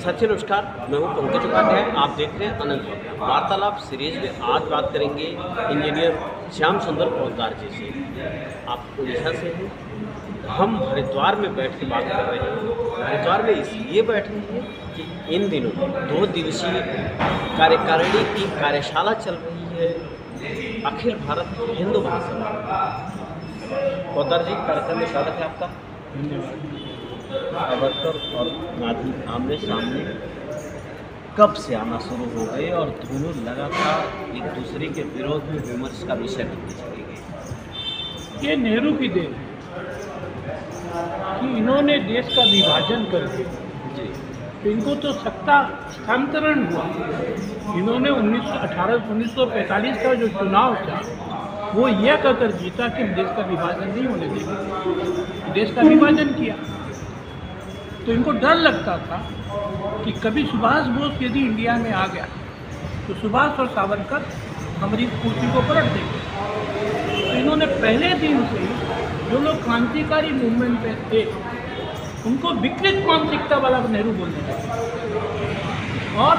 सच्चे नमस्कार, मैं हूं पंकज उपाध्याय। आप देख रहे हैं अनंत वार्तालाप सीरीज में। आज बात करेंगे इंजीनियर श्याम सुंदर पोद्दार जी से। आप उड़ीसा से हैं, हम हरिद्वार में बैठ के बात कर रहे हैं। हरिद्वार में इसलिए बैठ रहे हैं कि इन दिनों 2 दिवसीय कार्यकारिणी की कार्यशाला चल रही है अखिल भारत हिंदू महासभा। पोद्दार जी, कार्यक्रम में स्वागत है आपका। सावरकर और गांधी आमने सामने कब से आना शुरू हो गए और दोनों लगातार एक दूसरे के विरोध में विमर्श का विषय बनते चले गए। ये नेहरू की देन है कि इन्होंने देश का विभाजन करके तो इनको तो सत्ता हस्तांतरण हुआ। इन्होंने 1945 का जो चुनाव था वो यह कहकर जीता कि देश का विभाजन नहीं होने देंगे। देश का विभाजन किया तो इनको डर लगता था कि कभी सुभाष बोस यदि इंडिया में आ गया तो सुभाष और सावरकर हमारी कुर्सी को पलट देंगे। तो इन्होंने पहले दिन से ही जो लोग क्रांतिकारी मूवमेंट पे थे उनको विकृत मानसिकता वाला नेहरू बोलने लगे और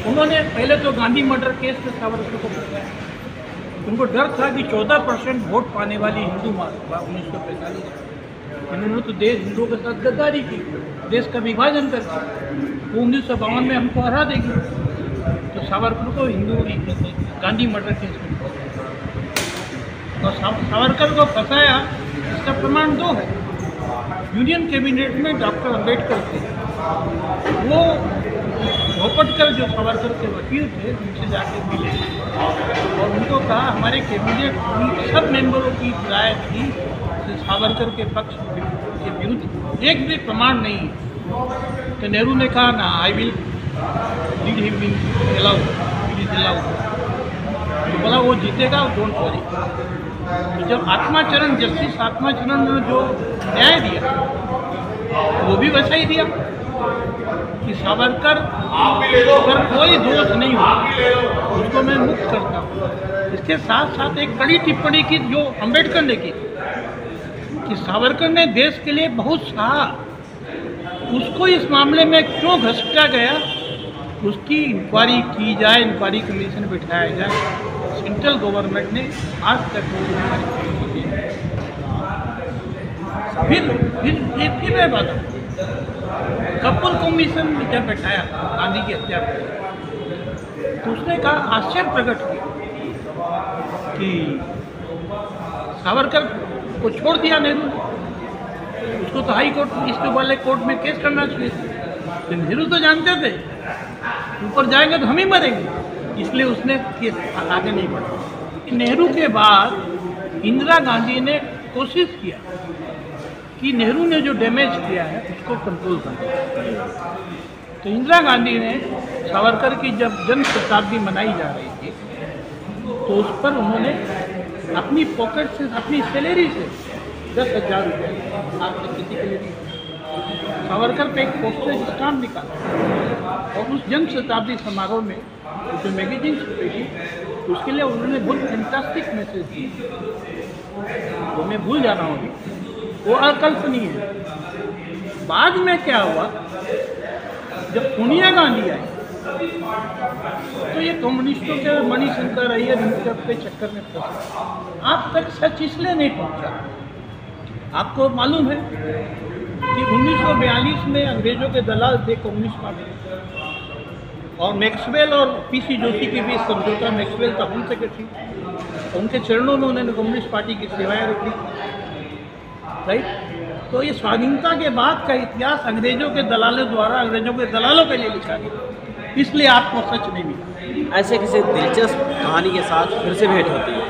उन्होंने पहले तो गांधी मर्डर केस में सावरकर को पकड़ाया। उनको डर था कि 14% वोट पाने वाली हिंदू महासभा 1945 इन्होंने तो देश हिंदुओं के साथ गद्दारी की, देश का विभाजन करके वो 1952 में हमको हरा देगी। तो सावरकर को गांधी मर्डर केस में और सावरकर को फंसाया। इसका प्रमाण 2 है। यूनियन कैबिनेट में डॉक्टर अम्बेडकर थे, वो भोपटकर जो सावरकर के वकील थे उनसे जाके मिले और उनको कहा हमारे कैबिनेट की सब मेंबरों की राय थी सावरकर के पक्ष के विरुद्ध एक भी प्रमाण नहीं है। तो नेहरू ने कहा ना, I will lead him in allowed. तो बोला वो जीतेगा, डोंट वरी। तो जब आत्माचरण जस्टिस आत्माचरण ने जो न्याय दिया वो भी वैसा ही दिया कि सावरकर पर कोई दोष नहीं हुआ, उसको मैं मुक्त करता हूँ। इसके साथ साथ एक कड़ी टिप्पणी की जो अम्बेडकर ने की कि सावरकर ने देश के लिए बहुत सहा, उसको इस मामले में क्यों घसीटा गया, उसकी इंक्वायरी की जाए, इंक्वायरी कमीशन बिठाया जाए। सेंट्रल गवर्नमेंट ने आज तक फिर मैं बात कपूर कमीशन जब बैठाया गांधी की हत्या पर तो उसने कहा, आश्चर्य प्रकट किया कि सावरकर को छोड़ दिया नेहरू ने। उसको तो हाई कोर्ट ईस्ट वाले कोर्ट में केस करना चाहिए। तो नेहरू तो जानते थे ऊपर जाएंगे तो हम ही मरेंगे, इसलिए उसने केस आगे नहीं बढ़ा। नेहरू के बाद इंदिरा गांधी ने कोशिश किया कि नेहरू ने जो डैमेज किया है उसको कंट्रोल करना। तो इंदिरा गांधी ने सावरकर की जब जन्म शताब्दी मनाई जा रही थी तो उस पर उन्होंने अपनी पॉकेट से, अपनी सैलरी से 10,000 रुपये आपने किसी के लिए दी। सावरकर पे एक पोस्टेज स्टाम्प निकाला और उस जन्म शताब्दी समारोह में जो मैगजीन छपी थी उसके लिए उन्होंने बहुत फैंटास्टिक मैसेज दिए। वो मैं भूल जा रहा हूँ, वो अकल्पनीय है। बाद में क्या हुआ, जब सोनिया गांधी आई तो ये कम्युनिस्टों के मणिशंकर अय्यर के चक्कर में फंसा। आप तक सच इसलिए नहीं पहुंचा। आपको मालूम है कि 1942 में अंग्रेजों के दलाल थे कम्युनिस्ट पार्टी और मैक्सवेल और पीसी जोशी के बीच समझौता। मैक्सवेल का होम सेक्रेटरी, उनके चरणों में उन्होंने कम्युनिस्ट पार्टी की सेवाएं रखी, राइट। तो ये स्वाधीनता के बाद का इतिहास अंग्रेजों के दलालों द्वारा अंग्रेजों के दलालों के लिए लिखा गया, इसलिए आपको सच नहीं मिला। ऐसे किसी दिलचस्प कहानी के साथ फिर से भेंट होती है।